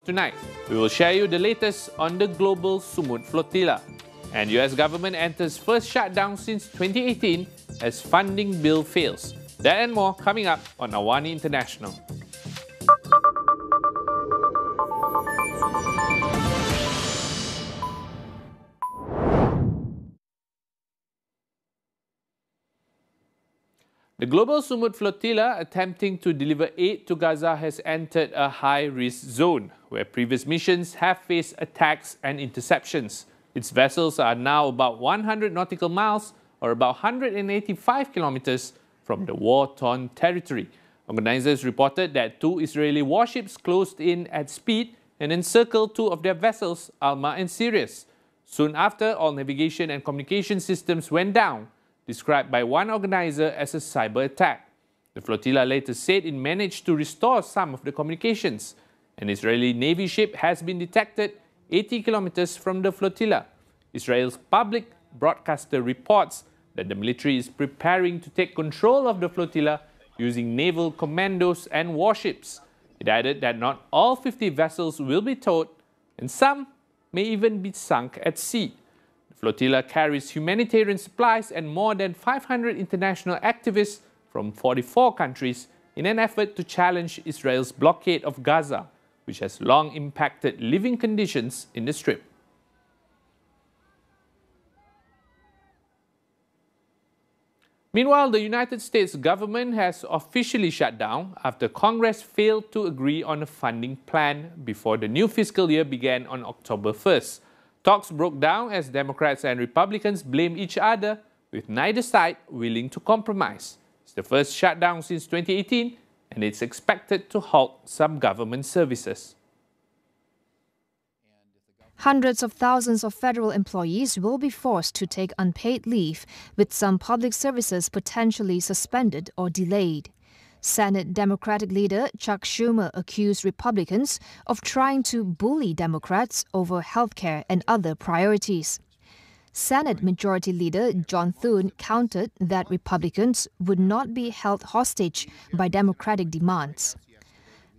Tonight, we will share you the latest on the global Sumud Flotilla. And US government enters first shutdown since 2018 as funding bill fails. That and more coming up on AWANI International. The global Sumud Flotilla, attempting to deliver aid to Gaza, has entered a high-risk zone where previous missions have faced attacks and interceptions. Its vessels are now about 100 nautical miles, or about 185 kilometers, from the war-torn territory. Organizers reported that 2 Israeli warships closed in at speed and encircled 2 of their vessels, Alma and Sirius. Soon after, all navigation and communication systems went down, described by one organizer as a cyber attack. The flotilla later said it managed to restore some of the communications. An Israeli Navy ship has been detected 80 kilometers from the flotilla. Israel's public broadcaster reports that the military is preparing to take control of the flotilla using naval commandos and warships. It added that not all 50 vessels will be towed, and some may even be sunk at sea. The flotilla carries humanitarian supplies and more than 500 international activists from 44 countries in an effort to challenge Israel's blockade of Gaza, which has long impacted living conditions in the Strip. Meanwhile, the United States government has officially shut down after Congress failed to agree on a funding plan before the new fiscal year began on October 1st. Talks broke down as Democrats and Republicans blamed each other, with neither side willing to compromise. It's the first shutdown since 2018, and it's expected to halt some government services. Hundreds of thousands of federal employees will be forced to take unpaid leave, with some public services potentially suspended or delayed. Senate Democratic leader Chuck Schumer accused Republicans of trying to bully Democrats over health care and other priorities. Senate Majority Leader John Thune countered that Republicans would not be held hostage by Democratic demands.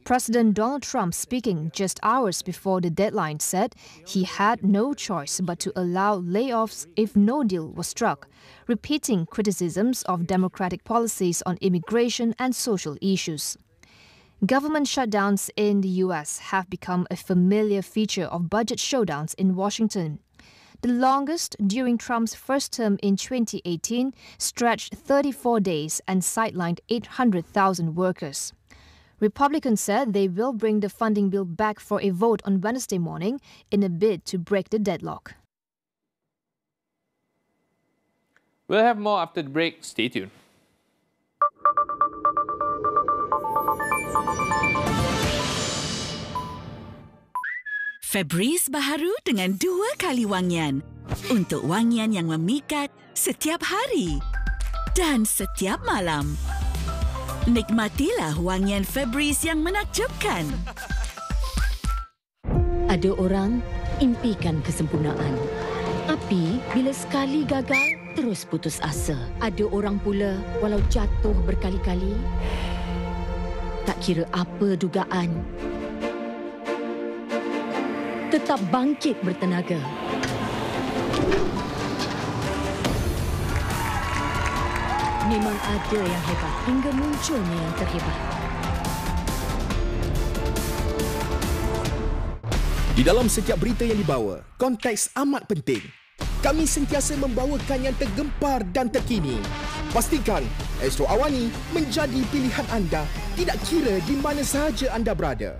President Donald Trump, speaking just hours before the deadline, said he had no choice but to allow layoffs if no deal was struck, repeating criticisms of Democratic policies on immigration and social issues. Government shutdowns in the U.S. have become a familiar feature of budget showdowns in Washington. The longest, during Trump's first term in 2018, stretched 34 days and sidelined 800,000 workers. Republicans said they will bring the funding bill back for a vote on Wednesday morning in a bid to break the deadlock. We'll have more after the break. Stay tuned. Febreze baharu dengan 2 kali wangian. Untuk wangian yang memikat setiap hari dan setiap malam. Nikmatilah wangian Febreze yang menakjubkan. Ada orang impikan kesempurnaan. Tapi bila sekali gagal, terus putus asa. Ada orang pula walau jatuh berkali-kali, tak kira apa dugaan, tetap bangkit bertenaga. Memang ada yang hebat hingga munculnya yang terhebat. Di dalam setiap berita yang dibawa, konteks amat penting. Kami sentiasa membawakan yang tergempar dan terkini. Pastikan Astro AWANI menjadi pilihan anda, tidak kira di mana sahaja anda berada.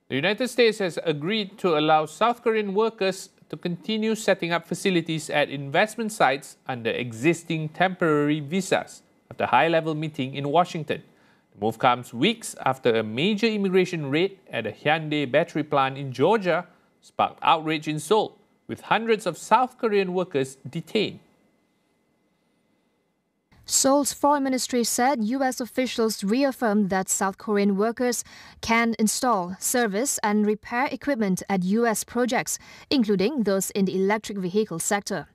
The United States has agreed to allow South Korean workers to continue setting up facilities at investment sites under existing temporary visas after a high-level meeting in Washington. The move comes weeks after a major immigration raid at a Hyundai battery plant in Georgia sparked outrage in Seoul, with hundreds of South Korean workers detained. Seoul's foreign ministry said U.S. officials reaffirmed that South Korean workers can install, service and repair equipment at U.S. projects, including those in the electric vehicle sector.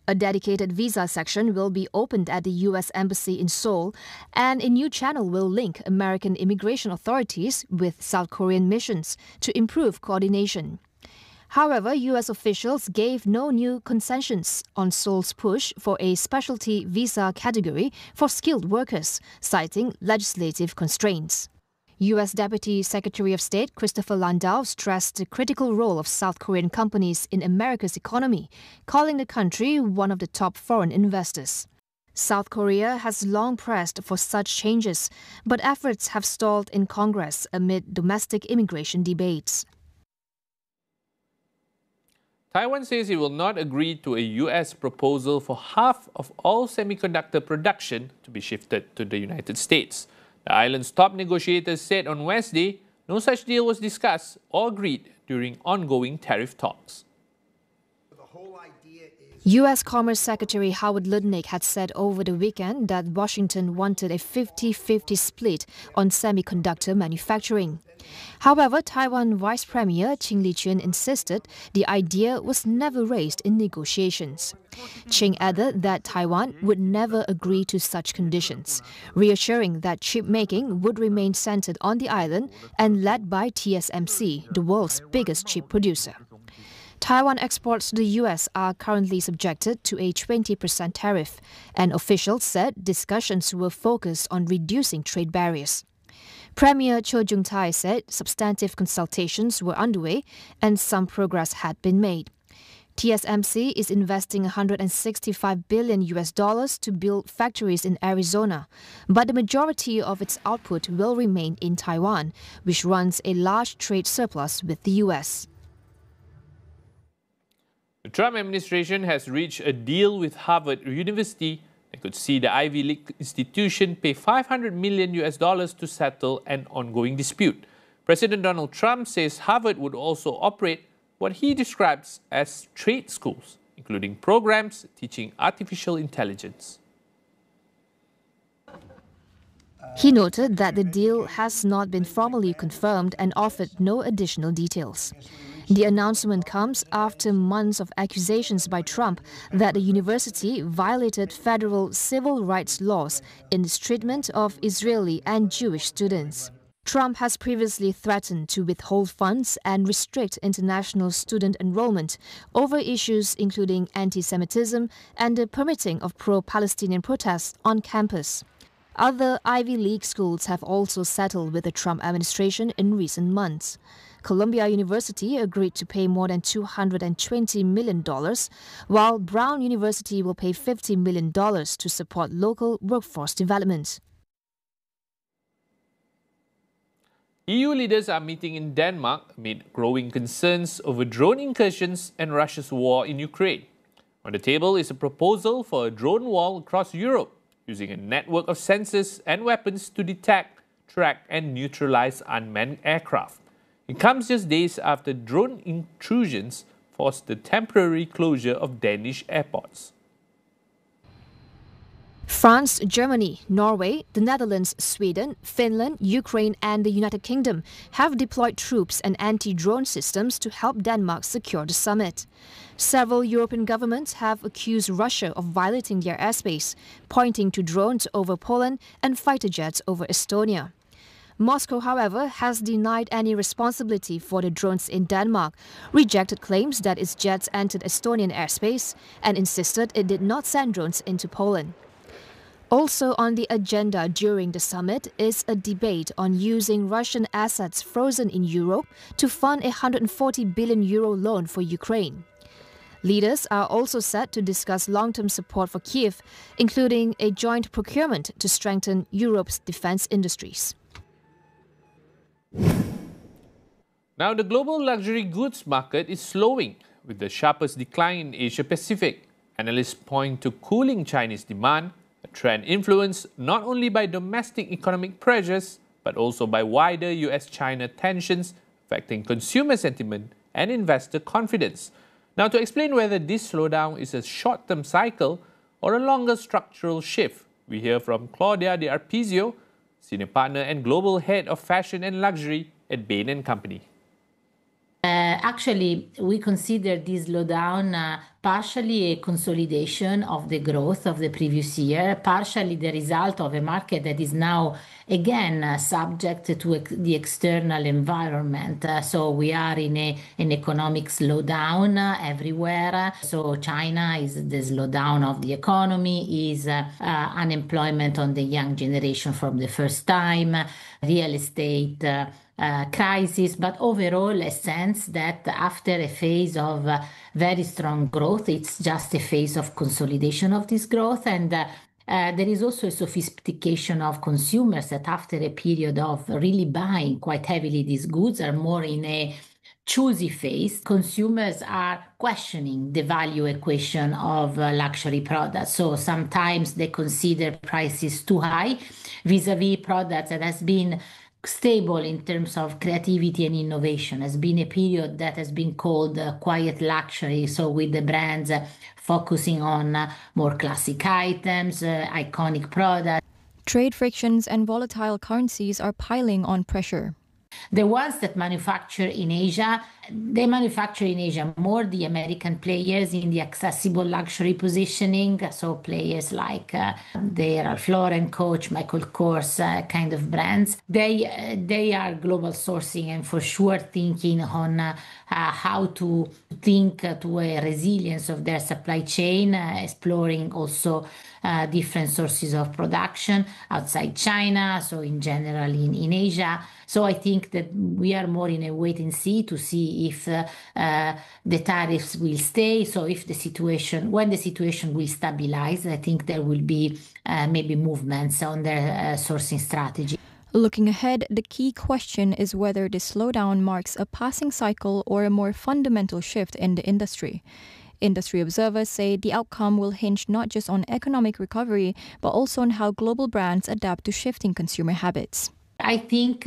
A dedicated visa section will be opened at the U.S. Embassy in Seoul, and a new channel will link American immigration authorities with South Korean missions to improve coordination. However, U.S. officials gave no new concessions on Seoul's push for a specialty visa category for skilled workers, citing legislative constraints. U.S. Deputy Secretary of State Christopher Landau stressed the critical role of South Korean companies in America's economy, calling the country one of the top foreign investors. South Korea has long pressed for such changes, but efforts have stalled in Congress amid domestic immigration debates. Taiwan says it will not agree to a U.S. proposal for half of all semiconductor production to be shifted to the United States. The island's top negotiators said on Wednesday no such deal was discussed or agreed during ongoing tariff talks. U.S. Commerce Secretary Howard Lutnick had said over the weekend that Washington wanted a 50-50 split on semiconductor manufacturing. However, Taiwan Vice Premier Ching Li-chun insisted the idea was never raised in negotiations. Ching added that Taiwan would never agree to such conditions, reassuring that chip making would remain centered on the island and led by TSMC, the world's biggest chip producer. Taiwan exports to the U.S. are currently subjected to a 20% tariff, and officials said discussions will focus on reducing trade barriers. Premier Cho Jung-tai said substantive consultations were underway and some progress had been made. TSMC is investing $165 billion to build factories in Arizona, but the majority of its output will remain in Taiwan, which runs a large trade surplus with the U.S. The Trump administration has reached a deal with Harvard University that could see the Ivy League institution pay $500 million to settle an ongoing dispute. President Donald Trump says Harvard would also operate what he describes as trade schools, including programs teaching artificial intelligence. He noted that the deal has not been formally confirmed and offered no additional details. The announcement comes after months of accusations by Trump that the university violated federal civil rights laws in its treatment of Israeli and Jewish students. Trump has previously threatened to withhold funds and restrict international student enrollment over issues including anti-Semitism and the permitting of pro-Palestinian protests on campus. Other Ivy League schools have also settled with the Trump administration in recent months. Columbia University agreed to pay more than $220 million, while Brown University will pay $50 million to support local workforce development. EU leaders are meeting in Denmark amid growing concerns over drone incursions and Russia's war in Ukraine. On the table is a proposal for a drone wall across Europe, using a network of sensors and weapons to detect, track and neutralize unmanned aircraft. It comes just days after drone intrusions forced the temporary closure of Danish airports. France, Germany, Norway, the Netherlands, Sweden, Finland, Ukraine and the United Kingdom have deployed troops and anti-drone systems to help Denmark secure the summit. Several European governments have accused Russia of violating their airspace, pointing to drones over Poland and fighter jets over Estonia. Moscow, however, has denied any responsibility for the drones in Denmark, rejected claims that its jets entered Estonian airspace, and insisted it did not send drones into Poland. Also on the agenda during the summit is a debate on using Russian assets frozen in Europe to fund a €140 billion loan for Ukraine. Leaders are also set to discuss long-term support for Kiev, including a joint procurement to strengthen Europe's defense industries. Now, the global luxury goods market is slowing, with the sharpest decline in Asia-Pacific. Analysts point to cooling Chinese demand, a trend influenced not only by domestic economic pressures, but also by wider US-China tensions affecting consumer sentiment and investor confidence. Now, to explain whether this slowdown is a short-term cycle or a longer structural shift, We hear from Claudia De Arpizio, Senior Partner and Global Head of Fashion and Luxury at Bain & Company. Actually, we consider this slowdown partially a consolidation of the growth of the previous year, partially the result of a market that is now again subject to the external environment. So we are in an economic slowdown everywhere. So China is the slowdown of the economy, is unemployment on the young generation from the first time, real estate crisis, but overall a sense that after a phase of very strong growth, it's just a phase of consolidation of this growth. And there is also a sophistication of consumers that after a period of really buying quite heavily these goods are more in a choosy phase. Consumers are questioning the value equation of luxury products. So sometimes they consider prices too high vis-a-vis products that has been stable in terms of creativity and innovation. Has been a period that has been called quiet luxury, so with the brands focusing on more classic items, iconic products. Trade frictions and volatile currencies are piling on pressure. The ones that manufacture in Asia, they manufacture in Asia more the American players in the accessible luxury positioning. So players like the Ralph Lauren, Coach, Michael Kors kind of brands. They are global sourcing and for sure thinking on how to think to a resilience of their supply chain, exploring also different sources of production outside China, so in general in Asia. So I think that we are more in a wait and see to see if the tariffs will stay. So if the situation, when the situation will stabilize, I think there will be maybe movements on their sourcing strategy. Looking ahead, the key question is whether this slowdown marks a passing cycle or a more fundamental shift in the industry. Industry observers say the outcome will hinge not just on economic recovery, but also on how global brands adapt to shifting consumer habits. I think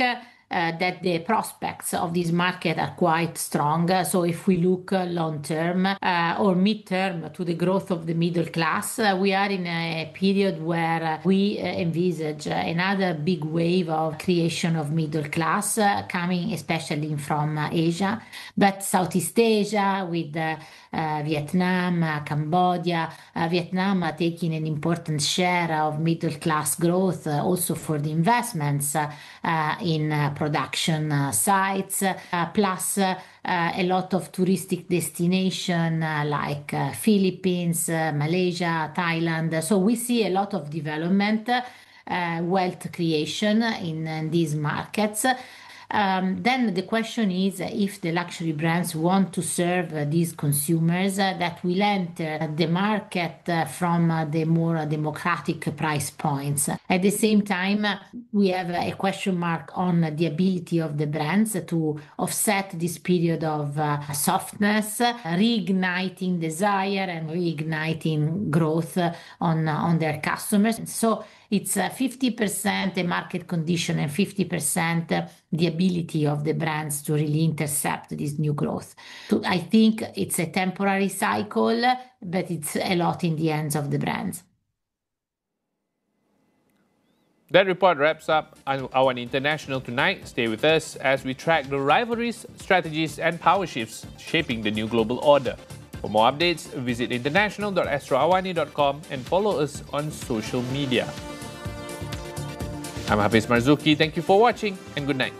that the prospects of this market are quite strong. So if we look long term or mid term to the growth of the middle class, we are in a period where we envisage another big wave of creation of middle class coming especially from Asia, but Southeast Asia with Vietnam, Cambodia, Vietnam taking an important share of middle class growth also for the investments in production sites, plus a lot of touristic destination like Philippines, Malaysia, Thailand. So we see a lot of development, wealth creation in these markets. Then the question is if the luxury brands want to serve these consumers that will enter the market from the more democratic price points. At the same time, we have a question mark on the ability of the brands to offset this period of softness, reigniting desire and reigniting growth on their customers. So it's 50% the market condition and 50% the ability of the brands to really intercept this new growth. So I think it's a temporary cycle, but it's a lot in the hands of the brands. That report wraps up AWANI International tonight. Stay with us as we track the rivalries, strategies and power shifts shaping the new global order. For more updates, visit international.astroawani.com and follow us on social media. I'm Hafiz Marzukhi. Thank you for watching and good night.